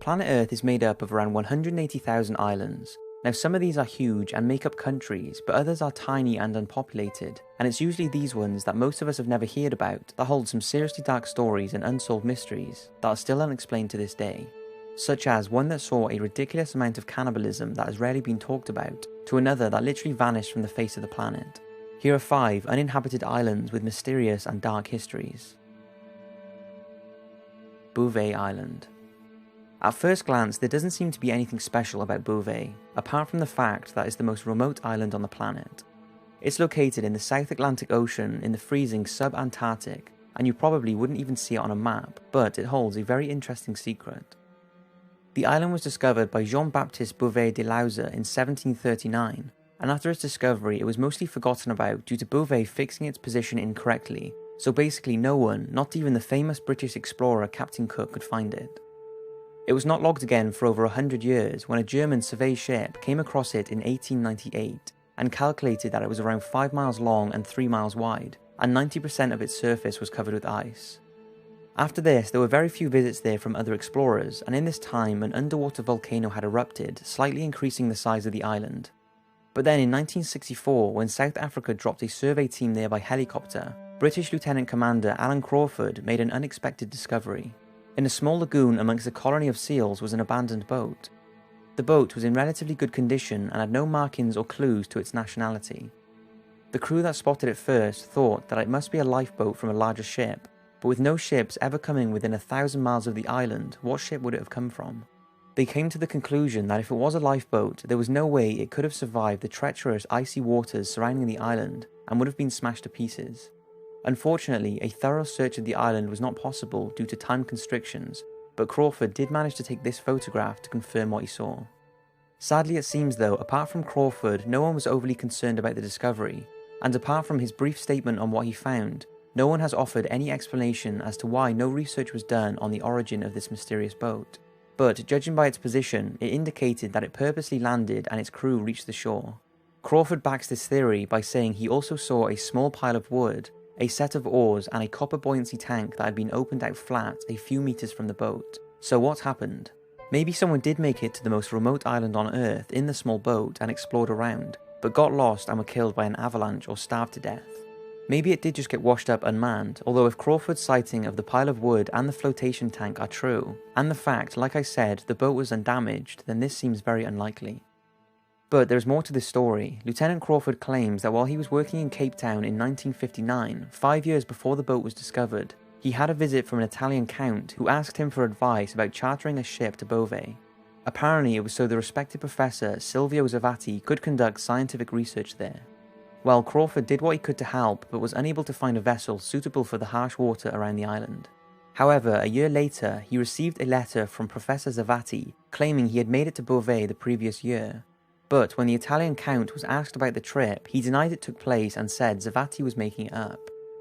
planet Earth is made up of around 180,000 islands. Now some of these are huge and make up countries, but others are tiny and unpopulated, and it's usually these ones that most of us have never heard about that hold some seriously dark stories and unsolved mysteries that are still unexplained to this day. Such as one that saw a ridiculous amount of cannibalism that has rarely been talked about, to another that literally vanished from the face of the planet. Here are 5 uninhabited islands with mysterious and dark histories. Bouvet Island. At first glance, there doesn't seem to be anything special about Bouvet, apart from the fact that it's the most remote island on the planet. It's located in the South Atlantic Ocean in the freezing sub-Antarctic, and you probably wouldn't even see it on a map, but it holds a very interesting secret. The island was discovered by Jean-Baptiste Bouvet de Lauze in 1739, and after its discovery it was mostly forgotten about due to Bouvet fixing its position incorrectly, so basically no one, not even the famous British explorer Captain Cook, could find it. It was not logged again for over 100 years when a German survey ship came across it in 1898 and calculated that it was around 5 miles long and 3 miles wide, and 90% of its surface was covered with ice. After this, there were very few visits there from other explorers, and in this time an underwater volcano had erupted, slightly increasing the size of the island. But then in 1964, when South Africa dropped a survey team there by helicopter, British Lieutenant Commander Alan Crawford made an unexpected discovery. In a small lagoon amongst a colony of seals was an abandoned boat. The boat was in relatively good condition and had no markings or clues to its nationality. The crew that spotted it first thought that it must be a lifeboat from a larger ship, but with no ships ever coming within 1,000 miles of the island, what ship would it have come from? They came to the conclusion that if it was a lifeboat, there was no way it could have survived the treacherous icy waters surrounding the island and would have been smashed to pieces. Unfortunately, a thorough search of the island was not possible due to time constrictions, but Crawford did manage to take this photograph to confirm what he saw. Sadly it seems though, apart from Crawford, no one was overly concerned about the discovery, and apart from his brief statement on what he found, no one has offered any explanation as to why no research was done on the origin of this mysterious boat. But judging by its position, it indicated that it purposely landed and its crew reached the shore. Crawford backs this theory by saying he also saw a small pile of wood, a set of oars and a copper buoyancy tank that had been opened out flat a few meters from the boat. So what happened? Maybe someone did make it to the most remote island on Earth in the small boat and explored around, but got lost and were killed by an avalanche or starved to death. Maybe it did just get washed up unmanned, although if Crawford's sighting of the pile of wood and the flotation tank are true, and the fact, like I said, the boat was undamaged, then this seems very unlikely. But there is more to this story. Lieutenant Crawford claims that while he was working in Cape Town in 1959, 5 years before the boat was discovered, he had a visit from an Italian count who asked him for advice about chartering a ship to Bouvet. Apparently it was so the respected professor Silvio Zavati could conduct scientific research there. Well, Crawford did what he could to help, but was unable to find a vessel suitable for the harsh water around the island. However, a year later, he received a letter from Professor Zavati claiming he had made it to Bouvet the previous year. But when the Italian count was asked about the trip, he denied it took place and said Zavati was making it up.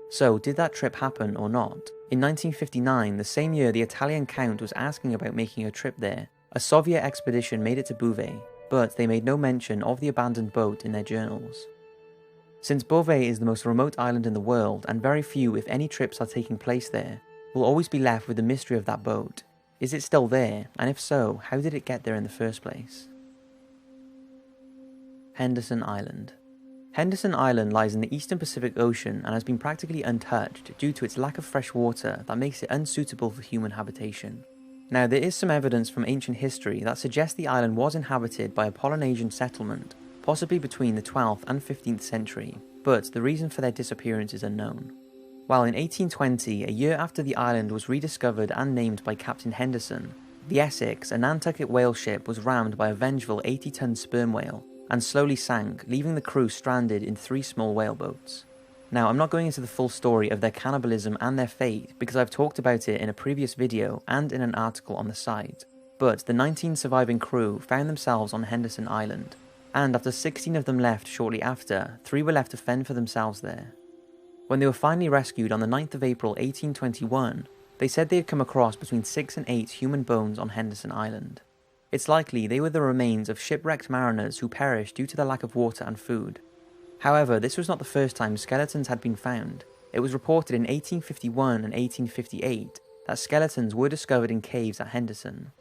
So, did that trip happen or not? In 1959, the same year the Italian count was asking about making a trip there, a Soviet expedition made it to Bouvet, but they made no mention of the abandoned boat in their journals. Since Bouvet is the most remote island in the world, and very few if any trips are taking place there, we'll always be left with the mystery of that boat. Is it still there? And if so, how did it get there in the first place? Henderson Island. Henderson Island lies in the eastern Pacific Ocean and has been practically untouched due to its lack of fresh water that makes it unsuitable for human habitation. Now, there is some evidence from ancient history that suggests the island was inhabited by a Polynesian settlement, possibly between the 12th and 15th century, but the reason for their disappearance is unknown. While in 1820, a year after the island was rediscovered and named by Captain Henderson, the Essex, a Nantucket whale ship, was rammed by a vengeful 80-ton sperm whale and slowly sank, leaving the crew stranded in 3 small whaleboats. Now, I'm not going into the full story of their cannibalism and their fate because I've talked about it in a previous video and in an article on the site, but the 19 surviving crew found themselves on Henderson Island, and after 16 of them left shortly after, 3 were left to fend for themselves there. When they were finally rescued on the 9th of April 1821, they said they had come across between 6 and 8 human bones on Henderson Island. It's likely they were the remains of shipwrecked mariners who perished due to the lack of water and food. However, this was not the first time skeletons had been found. It was reported in 1851 and 1858 that skeletons were discovered in caves at Henderson.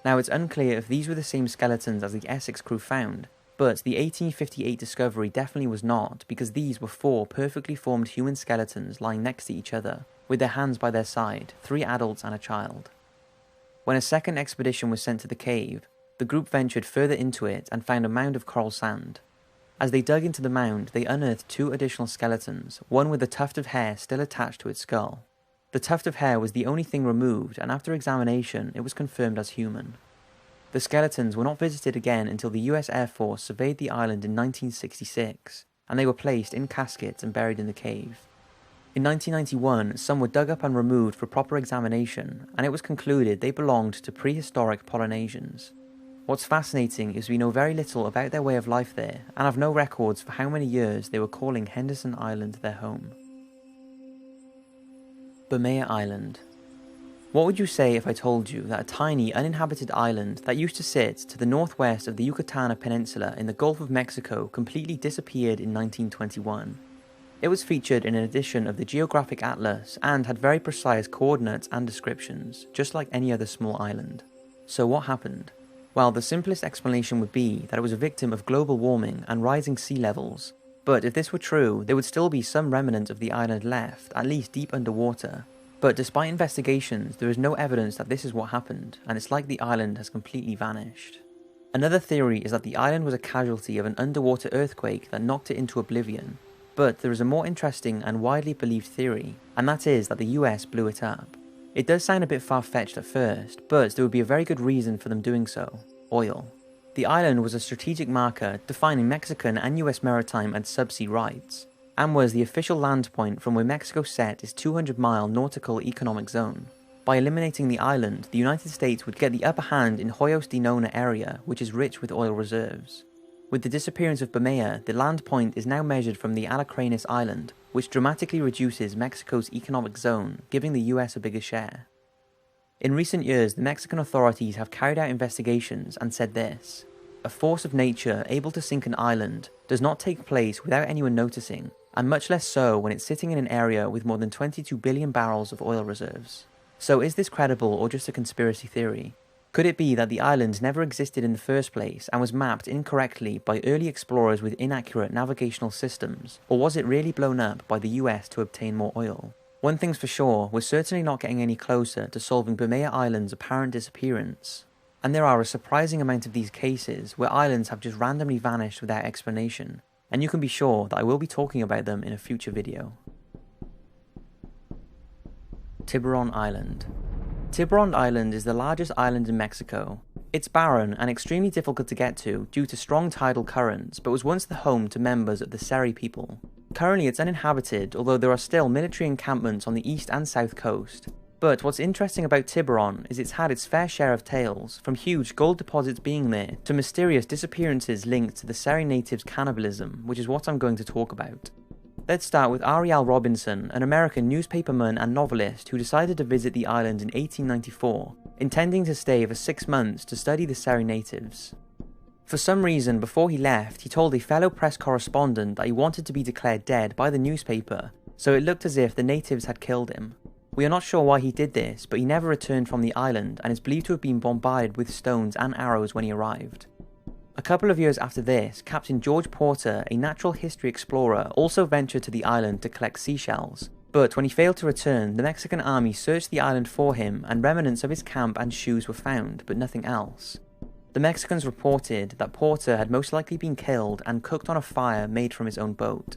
Now, it's unclear if these were the same skeletons as the Essex crew found, but the 1858 discovery definitely was not, because these were 4 perfectly formed human skeletons lying next to each other, with their hands by their side, 3 adults and a child. When a second expedition was sent to the cave, the group ventured further into it and found a mound of coral sand. As they dug into the mound, they unearthed 2 additional skeletons, one with a tuft of hair still attached to its skull. The tuft of hair was the only thing removed, and after examination, it was confirmed as human. The skeletons were not visited again until the US Air Force surveyed the island in 1966, and they were placed in caskets and buried in the cave. In 1991, some were dug up and removed for proper examination, and it was concluded they belonged to prehistoric Polynesians. What's fascinating is we know very little about their way of life there, and have no records for how many years they were calling Henderson Island their home. Bermeja Island. What would you say if I told you that a tiny, uninhabited island that used to sit to the northwest of the Yucatan Peninsula in the Gulf of Mexico completely disappeared in 1921? It was featured in an edition of the Geographic Atlas and had very precise coordinates and descriptions, just like any other small island. So what happened? Well, the simplest explanation would be that it was a victim of global warming and rising sea levels. But if this were true, there would still be some remnant of the island left, at least deep underwater. But despite investigations, there is no evidence that this is what happened, and it's like the island has completely vanished. Another theory is that the island was a casualty of an underwater earthquake that knocked it into oblivion. But there is a more interesting and widely believed theory, and that is that the US blew it up. It does sound a bit far-fetched at first, but there would be a very good reason for them doing so: oil. The island was a strategic marker defining Mexican and US maritime and subsea rights, and was the official land point from where Mexico set its 200-mile nautical economic zone. By eliminating the island, the United States would get the upper hand in Hoyos de Nona area, which is rich with oil reserves. With the disappearance of Bermeja, the land point is now measured from the Alacranes Island, which dramatically reduces Mexico's economic zone, giving the US a bigger share. In recent years, the Mexican authorities have carried out investigations and said this: a force of nature able to sink an island does not take place without anyone noticing, and much less so when it's sitting in an area with more than 22 billion barrels of oil reserves. So is this credible or just a conspiracy theory? Could it be that the island never existed in the first place and was mapped incorrectly by early explorers with inaccurate navigational systems, or was it really blown up by the US to obtain more oil? One thing's for sure, we're certainly not getting any closer to solving Bermeja Island's apparent disappearance. And there are a surprising amount of these cases where islands have just randomly vanished without explanation, and you can be sure that I will be talking about them in a future video. Tiburon Island. Tiburon Island is the largest island in Mexico. It's barren and extremely difficult to get to due to strong tidal currents, but was once the home to members of the Seri people. Currently it's uninhabited, although there are still military encampments on the east and south coast. But what's interesting about Tiburon is it's had its fair share of tales, from huge gold deposits being there to mysterious disappearances linked to the Seri natives' cannibalism, which is what I'm going to talk about. Let's start with Ariel Robinson, an American newspaperman and novelist who decided to visit the island in 1894, intending to stay for 6 months to study the Seri natives. For some reason, before he left, he told a fellow press correspondent that he wanted to be declared dead by the newspaper, so it looked as if the natives had killed him. We are not sure why he did this, but he never returned from the island and is believed to have been bombarded with stones and arrows when he arrived. A couple of years after this, Captain George Porter, a natural history explorer, also ventured to the island to collect seashells. But when he failed to return, the Mexican army searched the island for him and remnants of his camp and shoes were found, but nothing else. The Mexicans reported that Porter had most likely been killed and cooked on a fire made from his own boat.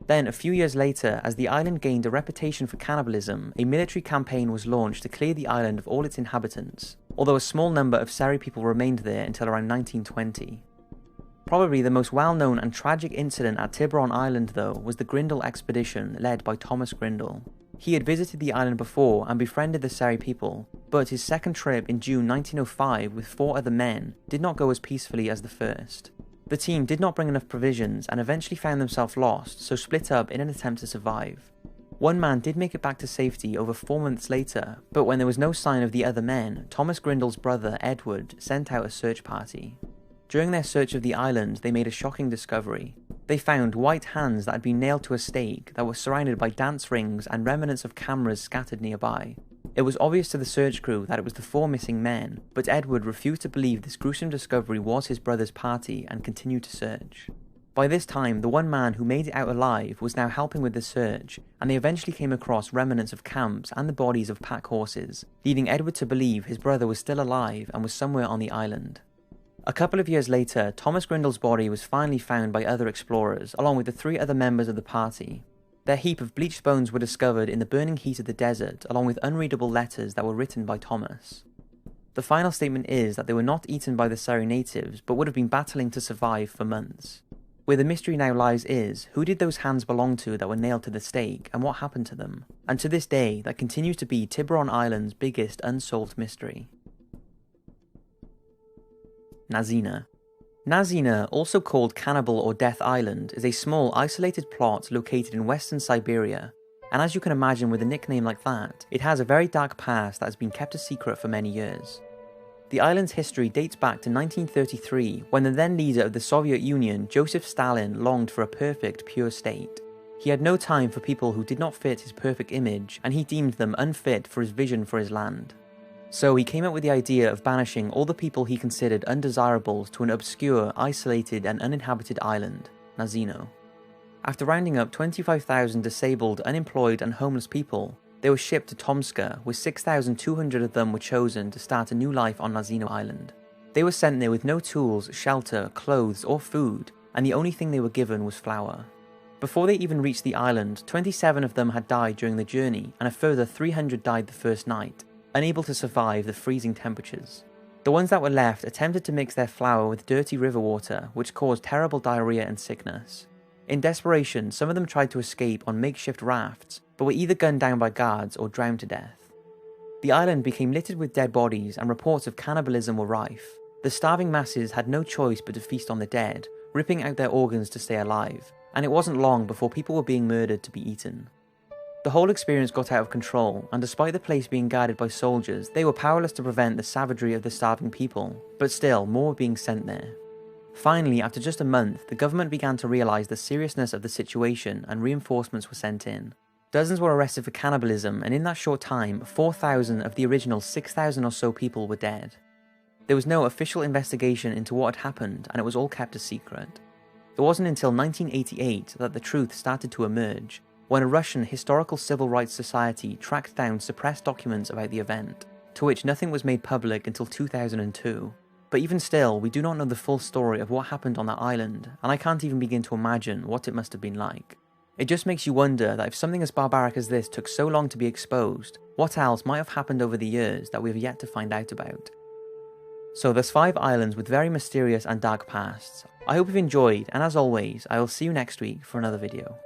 Then, a few years later, as the island gained a reputation for cannibalism, a military campaign was launched to clear the island of all its inhabitants, although a small number of Seri people remained there until around 1920. Probably the most well-known and tragic incident at Tiburon Island, though, was the Grindal expedition led by Thomas Grindal. He had visited the island before and befriended the Seri people, but his second trip in June 1905 with 4 other men did not go as peacefully as the first. The team did not bring enough provisions and eventually found themselves lost, so split up in an attempt to survive. One man did make it back to safety over 4 months later, but when there was no sign of the other men, Thomas Grindal's brother Edward sent out a search party. During their search of the island, they made a shocking discovery. They found white hands that had been nailed to a stake that were surrounded by dance rings and remnants of cameras scattered nearby. It was obvious to the search crew that it was the 4 missing men, but Edward refused to believe this gruesome discovery was his brother's party and continued to search. By this time, the one man who made it out alive was now helping with the search, and they eventually came across remnants of camps and the bodies of pack horses, leading Edward to believe his brother was still alive and was somewhere on the island. A couple of years later, Thomas Grindle's body was finally found by other explorers, along with the 3 other members of the party. Their heap of bleached bones were discovered in the burning heat of the desert, along with unreadable letters that were written by Thomas. The final statement is that they were not eaten by the Surrey natives, but would have been battling to survive for months. Where the mystery now lies is, who did those hands belong to that were nailed to the stake, and what happened to them? And to this day, that continues to be Tiburon Island's biggest unsolved mystery. Nazina. Nazina, also called Cannibal or Death Island, is a small, isolated plot located in western Siberia, and as you can imagine with a nickname like that, it has a very dark past that has been kept a secret for many years. The island's history dates back to 1933, when the then leader of the Soviet Union, Joseph Stalin, longed for a perfect, pure state. He had no time for people who did not fit his perfect image, and he deemed them unfit for his vision for his land. So he came up with the idea of banishing all the people he considered undesirables to an obscure, isolated and uninhabited island, Nazino. After rounding up 25,000 disabled, unemployed and homeless people, they were shipped to Tomska, where 6,200 of them were chosen to start a new life on Nazino Island. They were sent there with no tools, shelter, clothes or food, and the only thing they were given was flour. Before they even reached the island, 27 of them had died during the journey, and a further 300 died the first night, unable to survive the freezing temperatures. The ones that were left attempted to mix their flour with dirty river water, which caused terrible diarrhea and sickness. In desperation, some of them tried to escape on makeshift rafts, but were either gunned down by guards or drowned to death. The island became littered with dead bodies, and reports of cannibalism were rife. The starving masses had no choice but to feast on the dead, ripping out their organs to stay alive, and it wasn't long before people were being murdered to be eaten. The whole experience got out of control, and despite the place being guarded by soldiers, they were powerless to prevent the savagery of the starving people, but still, more were being sent there. Finally, after just a month, the government began to realise the seriousness of the situation and reinforcements were sent in. Dozens were arrested for cannibalism, and in that short time, 4,000 of the original 6,000 or so people were dead. There was no official investigation into what had happened, and it was all kept a secret. It wasn't until 1988 that the truth started to emerge, when a Russian historical civil rights society tracked down suppressed documents about the event, to which nothing was made public until 2002. But even still, we do not know the full story of what happened on that island, and I can't even begin to imagine what it must have been like. It just makes you wonder that if something as barbaric as this took so long to be exposed, what else might have happened over the years that we have yet to find out about. So there's 5 islands with very mysterious and dark pasts. I hope you've enjoyed, and as always, I will see you next week for another video.